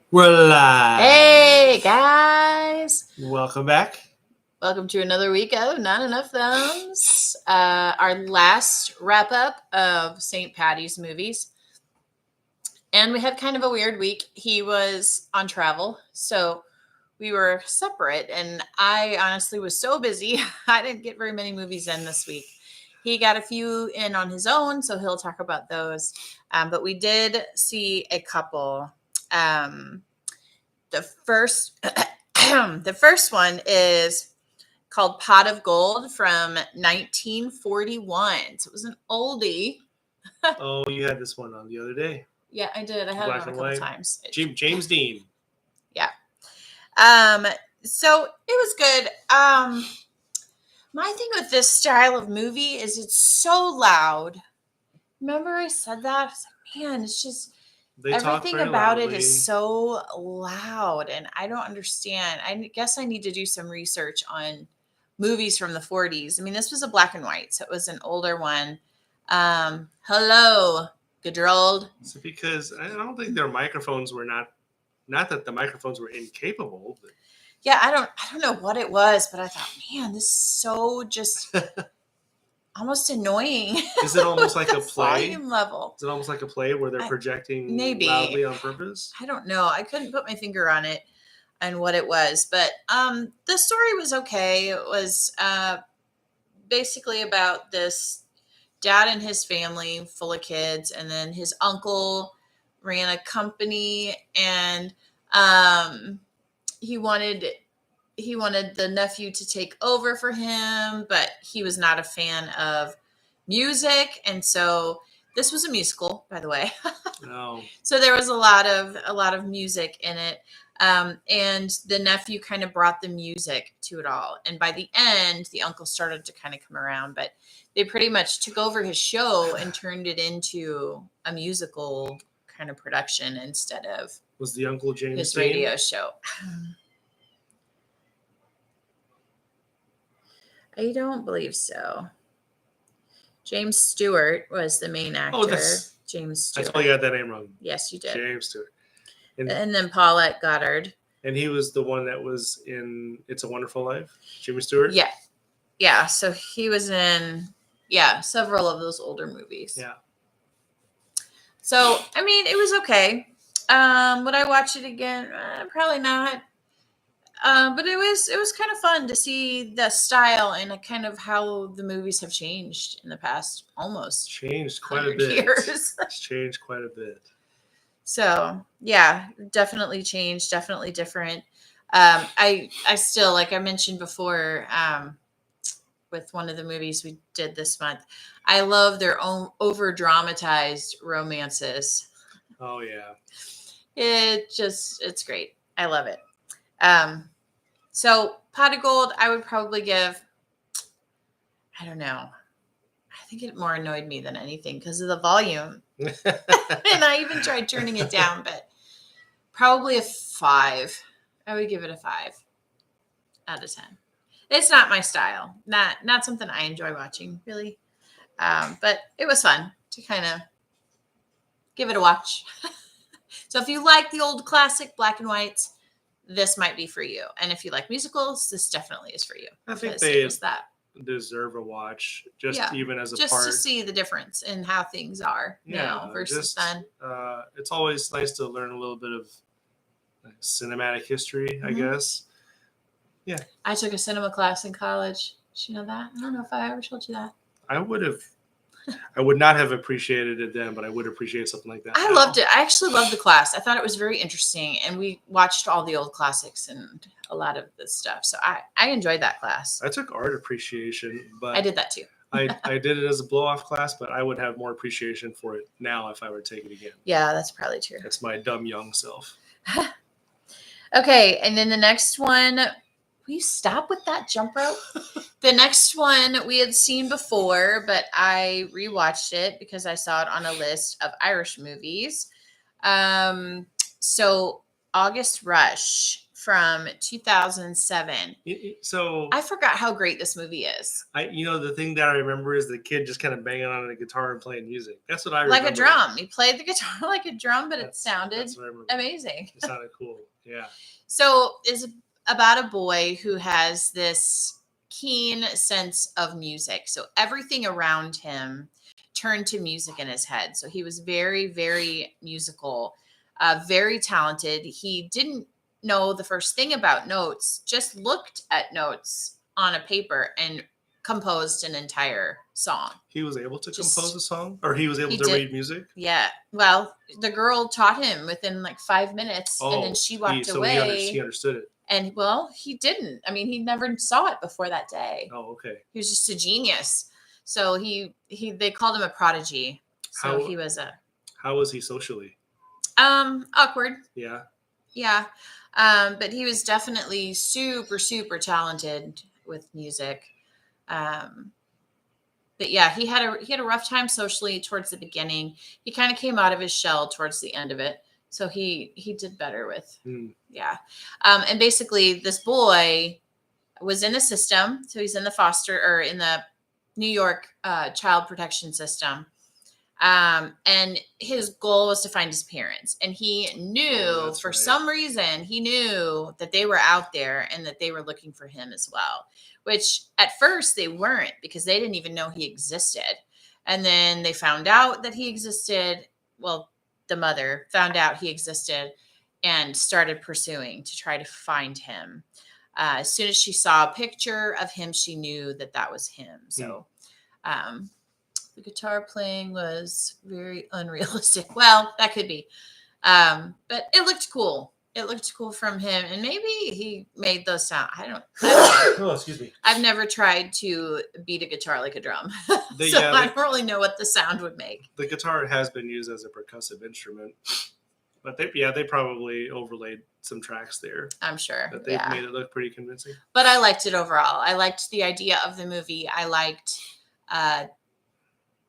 We're live. Hey guys, Welcome back. welcome to another week of Not Enough Thumbs. Our last wrap up of St. Patty's movies. And we had kind of a weird week. He was on travel, so we were separate. And I honestly was so busy, I didn't get very many movies in this week. He got a few in on his own, so he'll talk about those. But we did see a couple. The first the first one is called Pot of Gold from 1941. So it was an oldie. Oh, you had this one on the other day. Yeah, I did. I had Black it on a and couple white. times. James Dean. Yeah. So it was good. My thing with this style of movie is it's so loud. Remember I said that? I was like, man, it's just They talk everything very about loudly. it is so loud, and I don't understand. I guess I need to do some research on movies from the 40s. I mean, this was a black and white, so it was an older one. Hello, Gedrold. So because I don't think their microphones were not that the microphones were incapable, but Yeah, I don't know what it was, but I thought, man, this is so just almost annoying. is it almost with like a the play? volume level? Is it almost like a play where they're projecting maybe. loudly on purpose? I don't know. I couldn't put my finger on it and what it was, but the story was okay. It was basically about this dad and his family full of kids, and then his uncle ran a company, and he wanted the nephew to take over for him, but he was not a fan of music, and so this was a musical, by the way. No. So there was a lot of music in it. And the nephew kind of brought the music to it all. And by the end, the uncle started to kind of come around, but they pretty much took over his show and turned it into a musical kind of production instead of Was the uncle James his Dean? radio show. I don't believe so. James Stewart was the main actor. James Stewart. That's why you got that name wrong. Yes, you did. James Stewart. And then Paulette Goddard. And he was the one that was in It's a Wonderful Life? Jimmy Stewart? Yeah. Yeah. So he was in, several of those older movies. Yeah. So, I mean, it was okay. Would I watch it again? Probably not. But it was kind of fun to see the style and kind of how the movies have changed in the past almost Changed quite a 100 bit. years. It's changed quite a bit. So yeah, definitely changed, definitely different. I still, like I mentioned before, with one of the movies we did this month, I love their own over dramatized romances. Oh yeah. It's great. I love it. So Pot of Gold, I would probably give, I don't know. I think it more annoyed me than anything because of the volume. And I even tried turning it down, but probably a 5. I would give it a 5 out of 10. It's not my style. Not something I enjoy watching, really. But it was fun to kind of give it a watch. So if you like the old classic black and whites, this might be for you. And if you like musicals, this definitely is for you. I think they deserve a watch, even as a just part. to see the difference in how things are now versus then. It's always nice to learn a little bit of cinematic history, I guess. Yeah. I took a cinema class in college. Did you know that? I don't know if I ever told you that. I would not have appreciated it then, but I would appreciate something like that. I loved it. I actually loved the class. I thought it was very interesting, and we watched all the old classics and a lot of this stuff. So I enjoyed that class. I took art appreciation, but I did that too. I did it as a blow-off class, but I would have more appreciation for it now if I were to take it again. Yeah, that's probably true. That's my dumb young self. Okay, and then the next one, will you stop with that jump rope? The next one we had seen before, but I rewatched it because I saw it on a list of Irish movies. So August Rush from 2007. So I forgot how great this movie is. the thing that I remember is the kid just kind of banging on a guitar and playing music. That's what I Like remember. a drum. He played the guitar like a drum, but it sounded that's what I remember. amazing. It sounded cool. Yeah. So it's about a boy who has this keen sense of music. So everything around him turned to music in his head. So he was very, very musical, very talented. He didn't know the first thing about notes, just looked at notes on a paper and composed an entire song. He was able to compose a song, or he was able to read music? Yeah. Well, the girl taught him within like 5 minutes, and then she walked away. He understood it. And well, he didn't. I mean, he never saw it before that day. Oh, okay. He was just a genius. So they called him a prodigy. So he was How was he socially? Awkward. Yeah. Yeah. But he was definitely super, super talented with music. But yeah, he had a rough time socially towards the beginning. He kind of came out of his shell towards the end of it. So he did better with, yeah. And basically this boy was in the system. So he's in the New York child protection system. And his goal was to find his parents. And he knew some reason, he knew that they were out there and that they were looking for him as well, which at first they weren't, because they didn't even know he existed. And then they found out that he existed. Well, the mother found out he existed and started pursuing to try to find him. As soon as she saw a picture of him, she knew that was him. So, the guitar playing was very unrealistic. Well, that could be. But it looked cool. It looked cool from him. And maybe he made those sound. I don't know. Oh, excuse me. I've never tried to beat a guitar like a drum. I don't really know what the sound would make. The guitar has been used as a percussive instrument. But they probably overlaid some tracks there. I'm sure. But they made it look pretty convincing. But I liked it overall. I liked the idea of the movie. I liked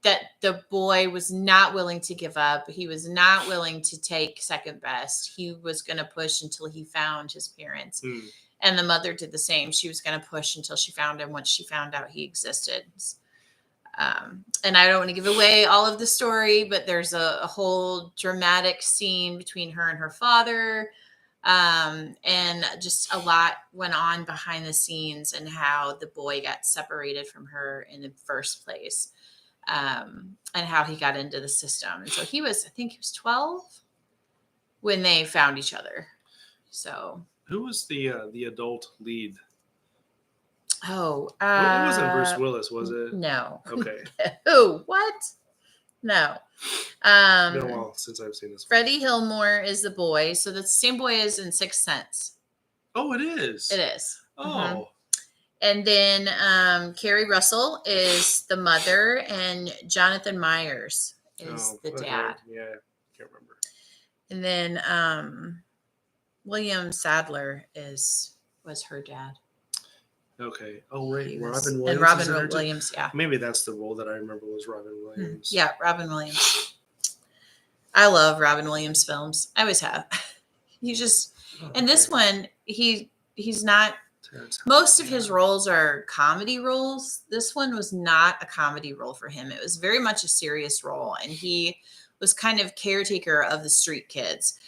that the boy was not willing to give up. He was not willing to take second best. He was going to push until he found his parents. And the mother did the same. She was going to push until she found him once she found out he existed. And I don't want to give away all of the story, but there's a whole dramatic scene between her and her father. And just a lot went on behind the scenes and how the boy got separated from her in the first place. And how he got into the system. And so I think he was 12 when they found each other. So who was the adult lead? Oh, it wasn't Bruce Willis, was it? No. Okay. Who? What? No. It's been a while since I've seen this. Freddie Highmore is the boy. So the same boy is in Sixth Sense. Oh, it is. It is. Oh. Mm-hmm. And then Carrie Russell is the mother, and Jonathan Myers is the dad. Yeah, can't remember. And then William Sadler was her dad. Okay. Oh, right. Robin Williams. And Robin Williams, yeah. Maybe that's the role that I remember was Robin Williams. Yeah, Robin Williams. I love Robin Williams films. I always have. And this one, he's not. Most of his roles are comedy roles. This one was not a comedy role for him. It was very much a serious role. And he was kind of caretaker of the street kids,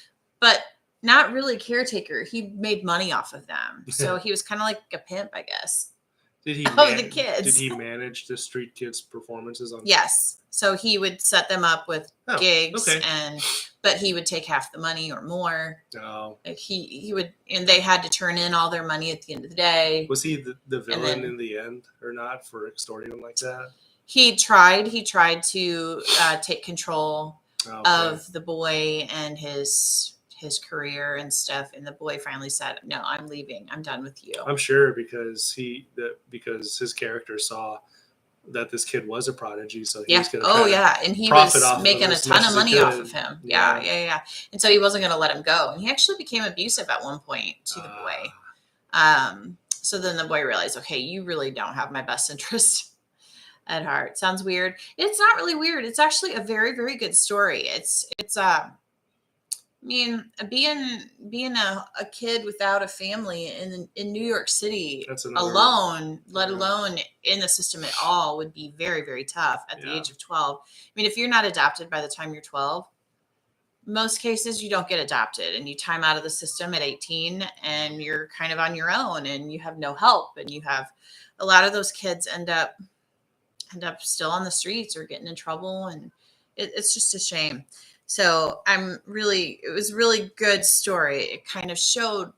but not really caretaker. He made money off of them. So he was kind of like a pimp, I guess. Did he the kids. Did he manage the street kids' performances on? Yes. So he would set them up with gigs, but he would take half the money or more. Oh. Like he would, and they had to turn in all their money at the end of the day. Was he the villain in the end or not for extorting them like that? He tried to take control of the boy and his career and stuff, and the boy finally said, "No, I'm leaving. I'm done with you." I'm sure because his character saw that this kid was a prodigy, so he was going to and he was making a ton of money off of him. Yeah. And so he wasn't going to let him go, and he actually became abusive at one point to the boy. So then the boy realized, okay, you really don't have my best interest at heart. Sounds weird. It's not really weird. It's actually a very, very good story. It's I mean, being a kid without a family in New York City That's another. alone, let Yeah. alone in the system at all, would be very, very tough at the Yeah. age of 12. I mean, if you're not adopted by the time you're 12, most cases you don't get adopted and you time out of the system at 18 and you're kind of on your own and you have no help, and you have a lot of those kids end up still on the streets or getting in trouble, and it's just a shame. So it was a really good story. It kind of showed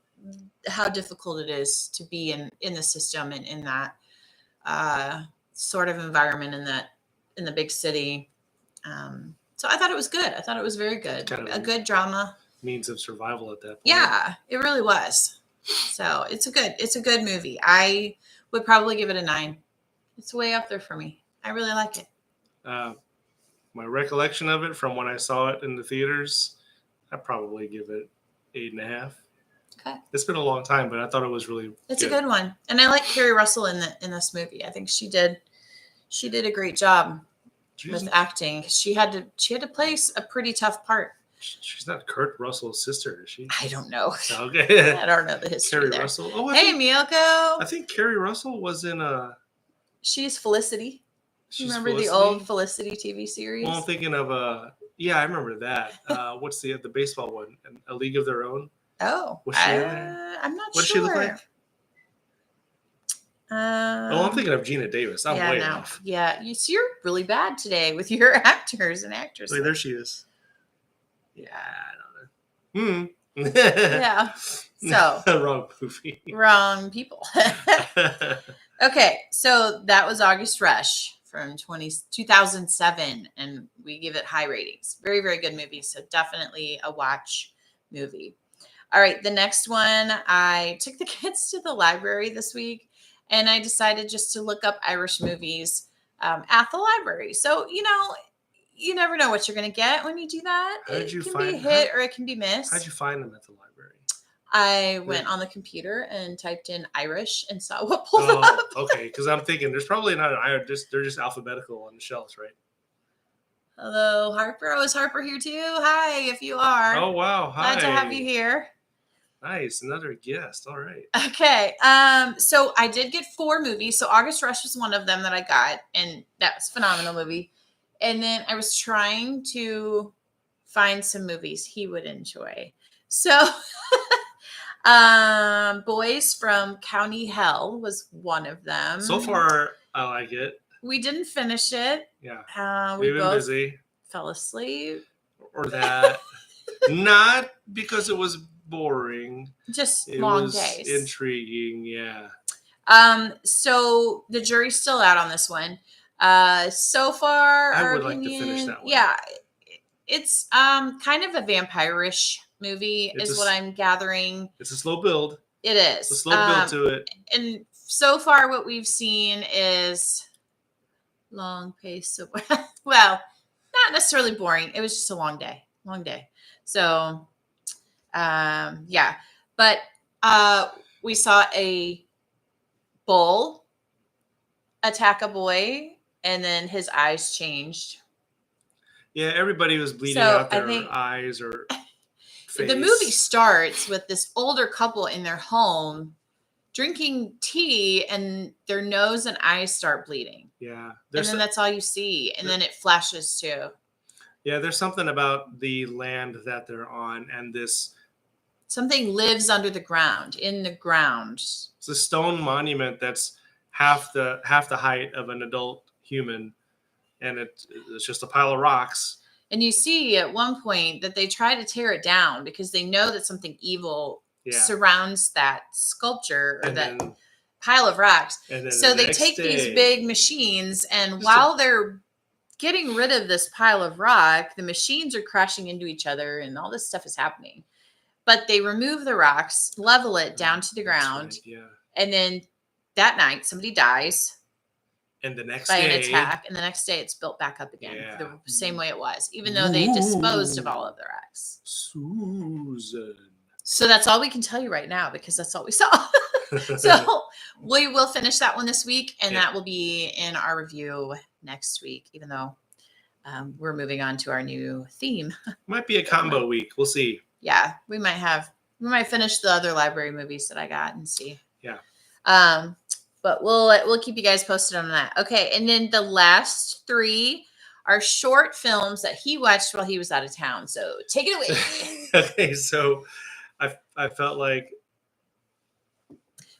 how difficult it is to be in the system and in that sort of environment in the big city. So I thought it was good. I thought it was very good. Kind of a good drama. Means of survival at that point. Yeah, it really was. So it's a good movie. I would probably give it a 9. It's way up there for me. I really like it. My recollection of it from when I saw it in the theaters, I'd probably give it 8.5. Okay. It's been a long time, but I thought it was really It's a good one. And I like Kerry Russell in this movie. I think she did a great job with acting. She had to play a pretty tough part. She's not Kurt Russell's sister, is she? I don't know. Okay. I don't know the history Kerry there. Russell. Oh, hey, Miyoko. I think Kerry Russell was in a. She's Felicity. Remember Felicity? the old Felicity TV series? Well, I'm thinking of yeah, I remember that. What's the baseball one? A League of Their Own. Oh, was she in there? I'm not what sure. What did she look like? I'm thinking of Gina Davis. I'm way off. Yeah, you're really bad today with your actors and actresses. Wait, there she is. Yeah, I don't know. Yeah. So wrong movie. Wrong people. Okay, so that was August Rush from 2007, and we give it high ratings. Very, very good movie. So definitely a watch movie. All right, the next one, I took the kids to the library this week, and I decided just to look up Irish movies at the library. So, you never know what you're going to get when you do that. It can be a hit or it can be missed. How'd you find them at the library? I went on the computer and typed in Irish and saw what pulled up. Okay, because I'm thinking there's probably not an Irish. They're just alphabetical on the shelves, right? Hello, Harper. Oh, is Harper here too? Hi, if you are. Oh, wow. Hi. Glad to have you here. Nice. Another guest. All right. Okay. So I did get 4 movies. So August Rush was one of them that I got, and that was a phenomenal movie. And then I was trying to find some movies he would enjoy. So Boys from County Hell was one of them. So far, I like it. We didn't finish it. Yeah. We We've been both busy. fell asleep. Or that. Not because it was boring. Just it long was days. Intriguing, yeah. So the jury's still out on this one. So far, I would like to finish that one. Yeah. It's kind of a vampire-ish movie, is what I'm gathering. It's a slow build. It is. It's a slow build to it. And so far, what we've seen is long pace. Well, not necessarily boring. It was just a long day. So, yeah. But we saw a bull attack a boy, and then his eyes changed. Yeah, everybody was bleeding out their eyes or face. The movie starts with this older couple in their home drinking tea, and their nose and eyes start bleeding. Yeah. And then that's all you see. And then it flashes to. Yeah, there's something about the land that they're on, and this. Something lives under the ground, in the ground. It's a stone monument that's half the height of an adult human. And it's just a pile of rocks. And you see at one point that they try to tear it down because they know that something evil surrounds that sculpture or that pile of rocks. So they take these big machines, and while they're getting rid of this pile of rock, the machines are crashing into each other and all this stuff is happening. But they remove the rocks, level it down to the ground. Right, and then that night somebody dies. And the next by day, an attack, and the next day it's built back up again the same way it was, even though they disposed of all of the wrecks. Susan. So that's all we can tell you right now because that's all we saw. So we will finish that one this week, and that will be in our review next week, even though we're moving on to our new theme. Might be a combo week. We'll see. yeah, we might finish the other library movies that I got and see. Yeah. But we'll keep you guys posted on that. Okay, and then the last 3 are short films that he watched while he was out of town. So take it away. Okay, so I felt like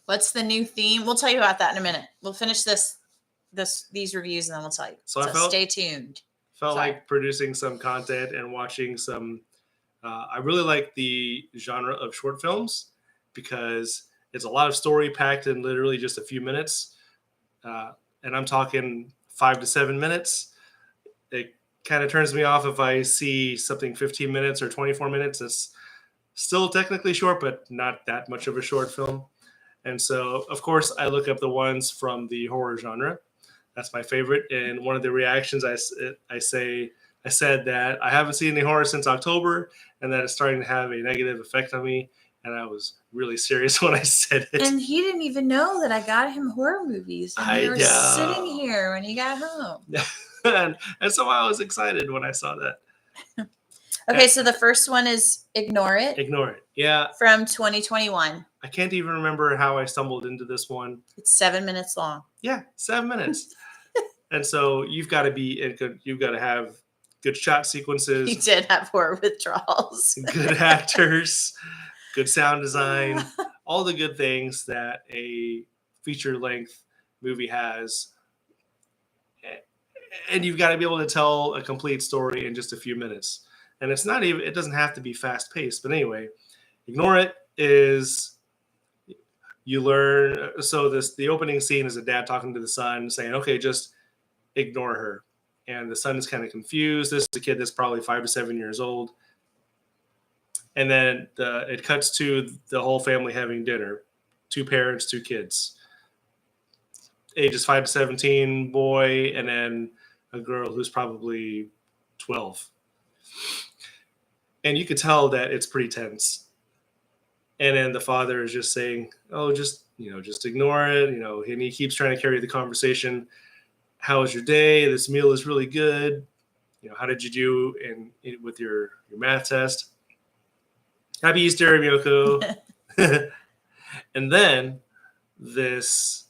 What's the new theme? We'll tell you about that in a minute. We'll finish these reviews and then we'll tell you. So So, I felt- stay tuned. felt Sorry. like producing some content and watching some. I really like the genre of short films because it's a lot of story packed in literally just a few minutes, and I'm talking 5 to 7 minutes. It kind of turns me off if I see something 15 minutes or 24 minutes. It's still technically short, but not that much of a short film. And so, of course, I look up the ones from the horror genre. That's my favorite. And one of the reactions I said that I haven't seen any horror since October, and that it's starting to have a negative effect on me. And I was really serious when I said it. And he didn't even know that I got him horror movies. And we were sitting here when he got home. and so I was excited when I saw that. Okay, so the first one is Ignore It Ignore It. Yeah. from 2021. I can't even remember how I stumbled into this one. It's 7 minutes long. Yeah, 7 minutes. And so you've got to have good shot sequences. He did have horror withdrawals. Good actors, good sound design, all the good things that a feature length movie has. And you've got to be able to tell a complete story in just a few minutes. And it doesn't have to be fast paced. But anyway, Ignore It is, you learn. So the opening scene is a dad talking to the son saying, okay, just ignore her. And the son is kind of confused. This is a kid that's probably 5 to 7 years old. And then it cuts to the whole family having dinner. 2 parents, 2 kids. Ages 5 to 17, boy, and then a girl who's probably 12. And you could tell that it's pretty tense. And then the father is just saying, oh, just ignore it. And he keeps trying to carry the conversation. How was your day? This meal is really good. How did you do with your math test? Happy Easter, Miyoko. And then this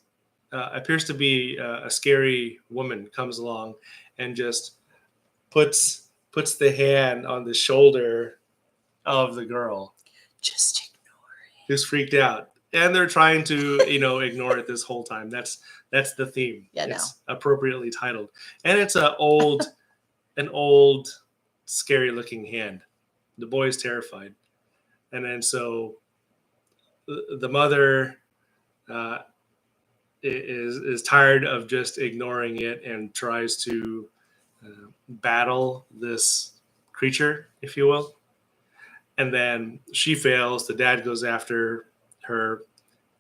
appears to be a scary woman comes along and just puts the hand on the shoulder of the girl. Just ignore it. Who's freaked out. And they're trying to, ignore it this whole time. That's the theme. Yeah, it's appropriately titled. And it's an old, scary looking hand. The boy is terrified. And then so the mother is tired of just ignoring it and tries to battle this creature, if you will. And then she fails. The dad goes after her.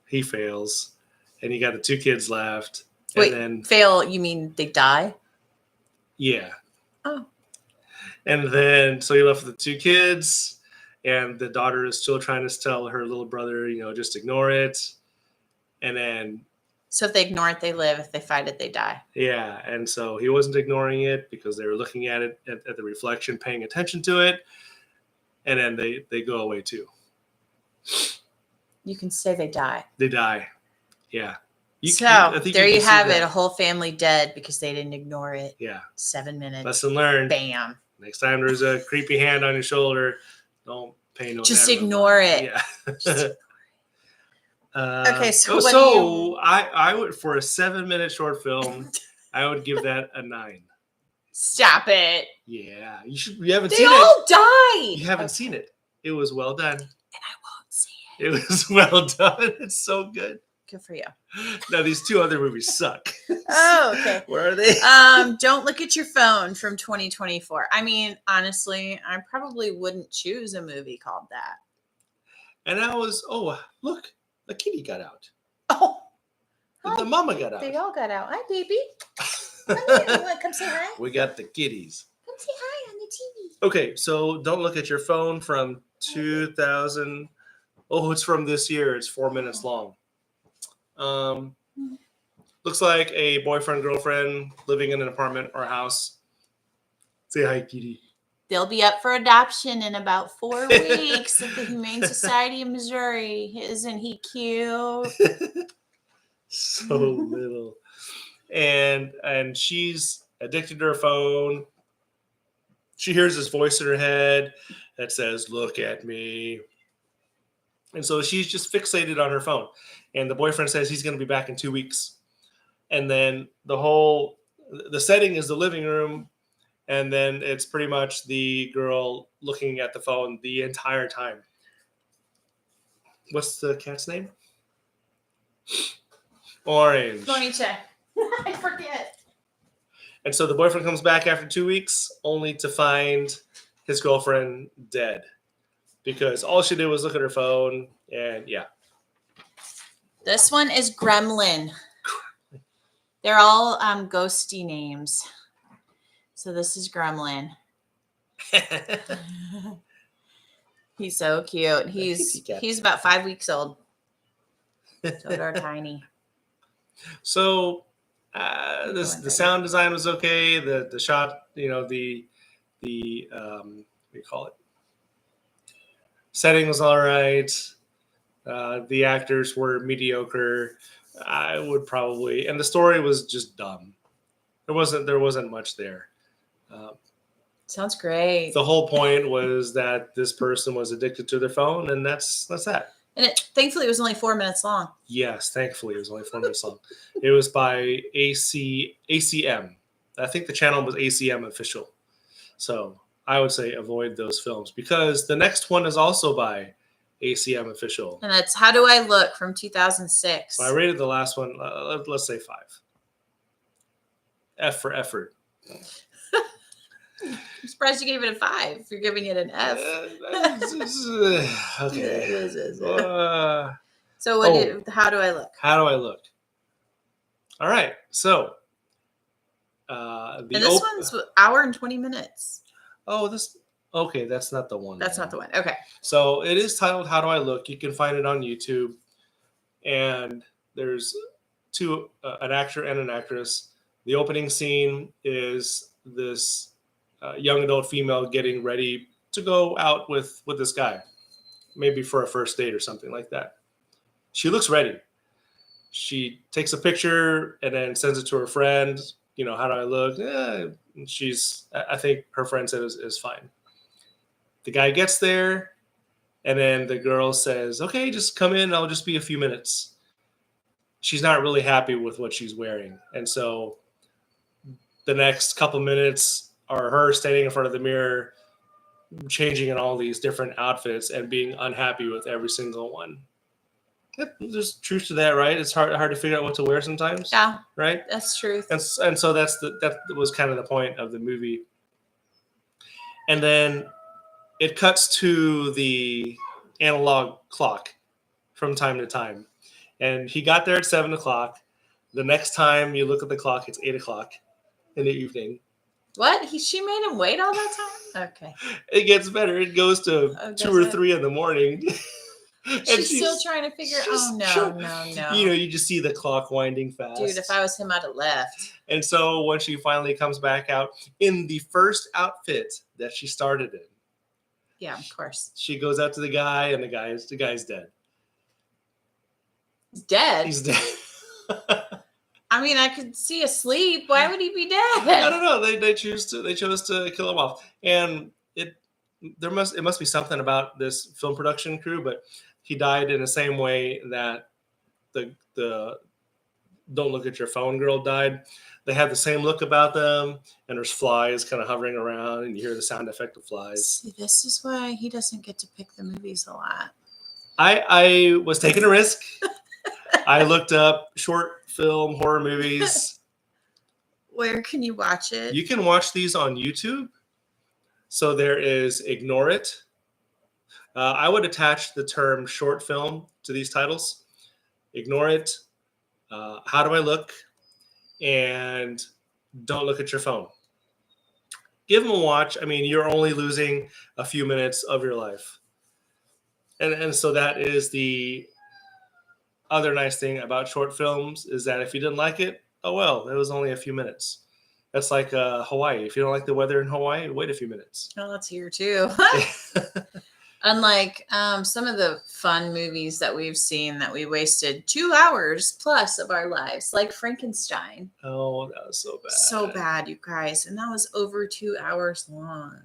He fails. And you got the 2 kids left. Wait, then fail, you mean they die? Yeah. Oh. And then so you're left with the 2 kids. And the daughter is still trying to tell her little brother, just ignore it. And then. So if they ignore it, they live. If they fight it, they die. Yeah. And so he wasn't ignoring it because they were looking at it, at the reflection, paying attention to it. And then they go away too. You can say they die. They die. Yeah. There you have it. A whole family dead because they didn't ignore it. Yeah. 7 minutes. Lesson learned. Bam. Next time there's a creepy hand on your shoulder, don't pay no. Just ignore it. Yeah. Just ignore it. Okay, so I would, for a 7-minute short film, I would give that a 9. Stop it. Yeah, you haven't They seen all it. die. You haven't seen it. It was well done. And I won't see it. It was well done. It's so good. Good for you. Now these 2 other movies suck. Oh, okay. Where are they? Don't look at your phone from 2024. I mean, honestly, I probably wouldn't choose a movie called that. And I was, look, the kitty got out. Oh, The mama got out. they all got out. Hi, baby. Hi, you want to come say hi? We got the kitties. Come say hi on the TV. Okay, so don't look at your phone from 2000. Oh, it's from this year. It's 4 minutes long. Looks like a boyfriend, girlfriend living in an apartment or a house. Say hi, kitty. They'll be up for adoption in about 4 weeks at the Humane Society of Missouri. Isn't he cute? So little. And she's addicted to her phone. She hears this voice in her head that says, "Look at me." And so she's just fixated on her phone. And the boyfriend says he's going to be back in 2 weeks. And then the setting is the living room. And then it's pretty much the girl looking at the phone the entire time. What's the cat's name? Orange. Ponytail. I forget. And so the boyfriend comes back after 2 weeks only to find his girlfriend dead. Because all she did was look at her phone. And yeah. This one is Gremlin. They're all ghosty names. So this is Gremlin. He's so cute. He's about 5 weeks old. So they're tiny. So the sound design was okay. The shot, the what do you call it? Setting was all right. The actors were mediocre. I would probably, and the story was just dumb. There wasn't much there. Sounds great. The whole point was that this person was addicted to their phone, and that's that. And thankfully, it was only 4 minutes long. Yes, thankfully, it was only 4 minutes long. It was by ACM. I think the channel was ACM Official. So I would say avoid those films because the next one is also by ACM Official. And that's How Do I Look from 2006. So I rated the last one, let's say 5. F for effort. I'm surprised you gave it a 5 if you're giving it an F. Okay. So how do I look? How do I look? All right. So and this one's an hour and 20 minutes. Oh, okay, that's not the one. That's not the one. Okay. So it is titled How Do I Look? You can find it on YouTube. And there's an actor and an actress. The opening scene is this young adult female getting ready to go out with this guy, maybe for a first date or something like that. She looks ready. She takes a picture and then sends it to her friend. How do I look? I think her friend said is fine. The guy gets there, and then the girl says, "Okay, just come in. I'll just be a few minutes." She's not really happy with what she's wearing, and so the next couple minutes are her standing in front of the mirror, changing in all these different outfits and being unhappy with every single one. Yep, there's truth to that, right? It's hard to figure out what to wear sometimes. Yeah, right. That's truth. And so that was kind of the point of the movie. And then it cuts to the analog clock from time to time, and he got there at 7:00. The next time you look at the clock, it's 8:00 in the evening. What? She made him wait all that time? Okay. It gets better. It goes to 2 or 3 in the morning. She's still trying to figure. No. You just see the clock winding fast. Dude, if I was him, I'd have left. And so when she finally comes back out in the first outfit that she started in. Yeah, of course. She goes out to the guy, and the guy's dead. He's dead? He's dead. I mean, I could see asleep. Why would he be dead? I don't know. They chose to kill him off, and it must be something about this film production crew. But he died in the same way that the Don't Look at Your Phone girl died. They have the same look about them, and there's flies kind of hovering around, and you hear the sound effect of flies. See, this is why he doesn't get to pick the movies a lot. I was taking a risk. I looked up short film horror movies. Where can you watch it? You can watch these on YouTube. So there is Ignore It. I would attach the term short film to these titles. Ignore It, How Do I Look, and Don't Look at Your Phone. Give them a watch. I mean, you're only losing a few minutes of your life. And so that is the other nice thing about short films is that if you didn't like it, oh well, it was only a few minutes. That's like Hawaii. If you don't like the weather in Hawaii, wait a few minutes. Oh, that's here too. Unlike some of the fun movies that we've seen that we wasted 2 hours plus of our lives, like Frankenstein. Oh, that was so bad. So bad, you guys. And that was over 2 hours long.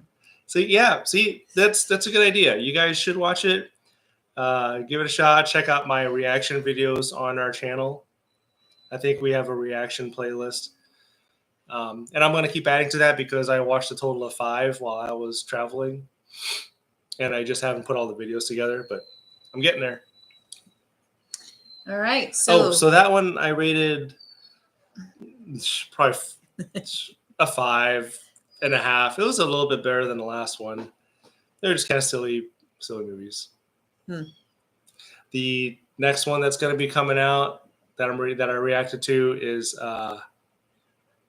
So yeah, see, that's a good idea. You guys should watch it. Give it a shot. Check out my reaction videos on our channel. I think we have a reaction playlist. And I'm going to keep adding to that because I watched a total of 5 while I was traveling. And I just haven't put all the videos together, but I'm getting there. All right. So, so that one I rated probably a 5.5. It was a little bit better than the last one. They're just kind of silly movies. The next one that's going to be coming out that I reacted to is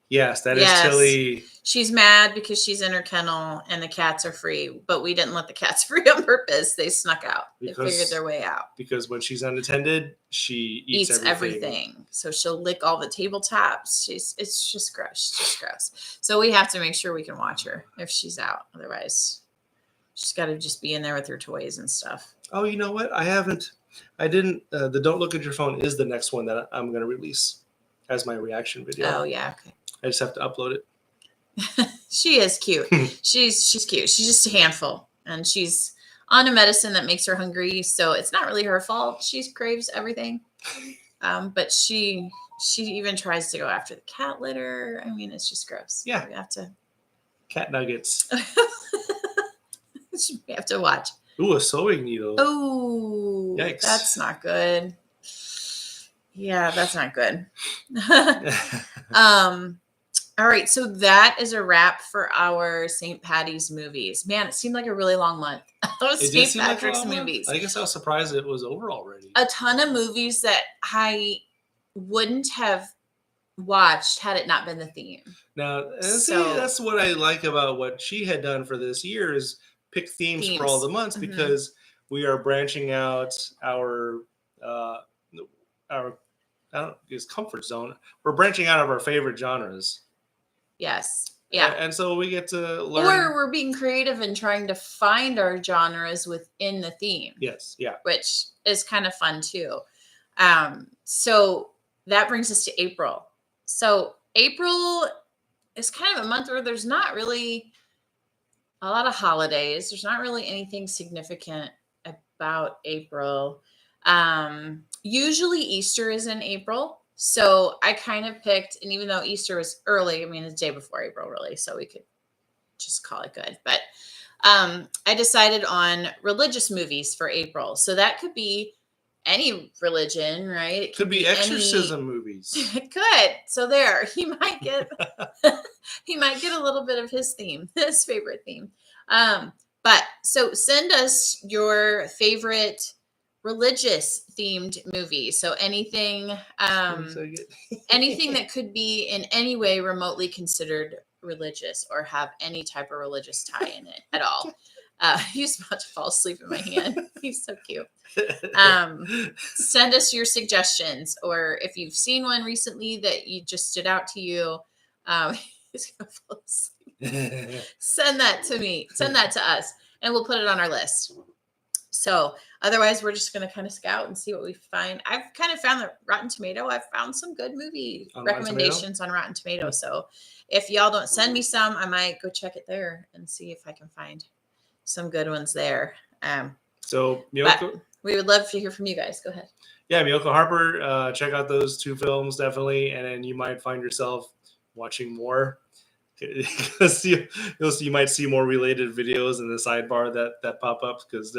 yes, is Tilly. She's mad because she's in her kennel and the cats are free, but we didn't let the cats free on purpose. They snuck out. They figured their way out. Because when she's unattended, she eats everything. So she'll lick all the tabletops. It's just gross. It's just gross. So we have to make sure we can watch her if she's out. Otherwise, she's got to just be in there with her toys and stuff. Oh, you know what? I didn't. The Don't Look at Your Phone is the next one that I'm going to release as my reaction video. Oh, yeah. Okay. I just have to upload it. She is cute. She's cute. She's just a handful. And she's on a medicine that makes her hungry. So it's not really her fault. She craves everything. But she even tries to go after the cat litter. I mean, it's just gross. Yeah. We have to. Cat nuggets. We have to watch. Ooh, a sewing needle. Oh, yikes. That's not good. Yeah, that's not good. All right, so that is a wrap for our St. Patty's movies. Man, it seemed like a really long month. Those St. Patrick's movies. I guess I was surprised it was over already. A ton of movies that I wouldn't have watched had it not been the theme. Now, that's what I like about what she had done for this year is pick themes. For all the months because we are branching out our comfort zone. We're branching out of our favorite genres. Yes. Yeah. And so we get to learn. Or we're being creative and trying to find our genres within the theme. Yes. Yeah. Which is kind of fun too. So that brings us to April. So April is kind of a month where there's not really a lot of holidays. There's not really anything significant about April. Usually Easter is in April. So I kind of picked, and even though Easter was early, I mean, it's the day before April really, so we could just call it good. But I decided on religious movies for April. So that could be any religion, right? It could be exorcism movies. It could. So there, he might get a little bit of his theme, his favorite theme. But so send us your favorite religious themed movie. So anything anything that could be in any way remotely considered religious or have any type of religious tie in it at all. He's about to fall asleep in my hand. He's so cute. Send us your suggestions, or if you've seen one recently that you just stood out to you, he's gonna fall asleep. Send that to me. Send that to us, and we'll put it on our list. So otherwise, we're just going to kind of scout and see what we find. I've kind of found that Rotten Tomato, I've found some good movie recommendations on Rotten Tomato. So if y'all don't send me some, I might go check it there and see if I can find some good ones there. So Miyoko, we would love to hear from you guys. Go ahead. Yeah, Miyoko Harper, check out those 2 films, definitely. And then you might find yourself watching more. Because you might see more related videos in the sidebar that pop up because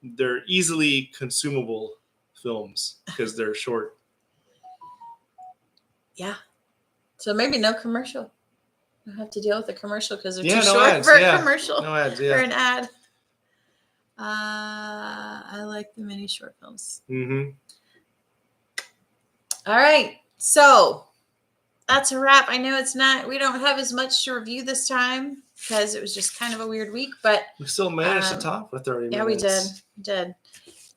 they're easily consumable films because they're short. Yeah. So maybe no commercial. Don't have to deal with the commercial because they're too no short ads, for a commercial. No ads, or an ad. I like the mini short films. Mm-hmm. All right. So that's a wrap. I know we don't have as much to review this time because it was just kind of a weird week, but we still managed to talk for 30 minutes. Yeah, we did.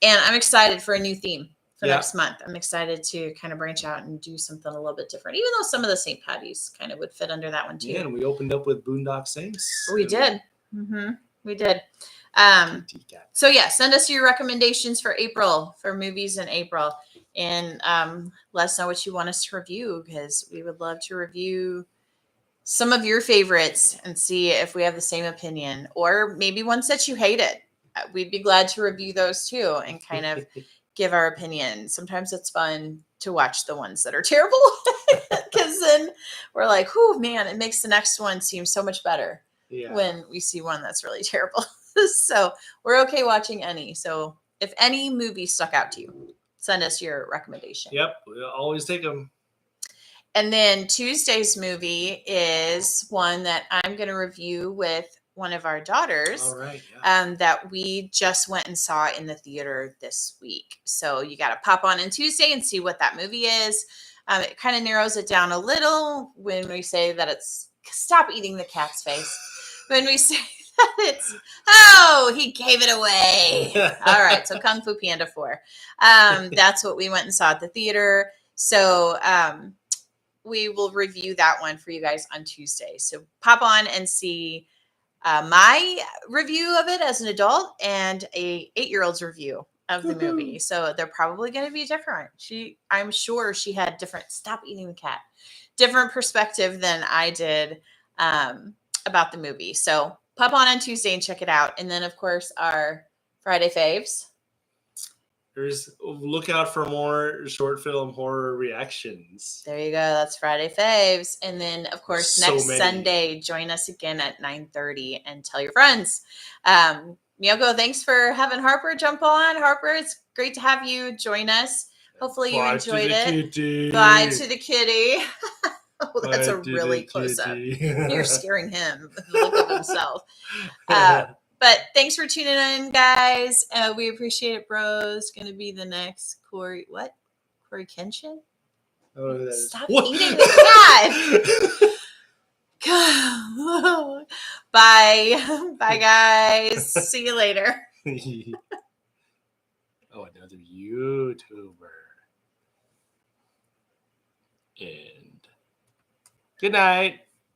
And I'm excited for a new theme for Yeah. next month. I'm excited to kind of branch out and do something a little bit different, even though some of the St. Patty's kind of would fit under that one too. Yeah, and we opened up with Boondock Saints. We did. We did. So yeah, send us your recommendations for April, for movies in April, and let us know what you want us to review, because we would love to review some of your favorites and see if we have the same opinion, or maybe ones that you hated. We'd be glad to review those too and kind of give our opinion. Sometimes it's fun to watch the ones that are terrible, because then we're like, "Whew, man, it makes the next one seem so much better." When we see one that's really terrible. So we're okay watching any. So if any movie stuck out to you, send us your recommendation. Yep, we'll always take them. And then Tuesday's movie is one that I'm going to review with one of our daughters. All right. Yeah. That we just went and saw in the theater this week. So you got to pop on Tuesday and see what that movie is. It kind of narrows it down a little when we say that it's stop eating the cat's face. When we say that it's, oh, he gave it away. All right. So Kung Fu Panda 4. That's what we went and saw at the theater. So we will review that one for you guys on Tuesday. So pop on and see my review of it as an adult and a 8-year-old's review of the movie. So they're probably going to be different. I'm sure she had stop eating the cat, different perspective than I did about the movie. So pop on Tuesday and check it out. And then, of course, our Friday faves. Look out for more short film horror reactions. There you go. That's Friday faves. And then, of course, next Sunday, join us again at 9:30 and tell your friends. Miyoko, thanks for having Harper jump on. Harper, it's great to have you join us. Hopefully you enjoyed it. Kitty. Bye to the kitty. Oh, that's Bye a really close up. kitty. You're scaring him with the look of himself. But thanks for tuning in, guys. We appreciate it, bros. Going to be the next Corey. What? Corey Kenshin? Oh, Stop eating the cat. Bye. Bye, guys. See you later. Oh, another YouTuber. And good night.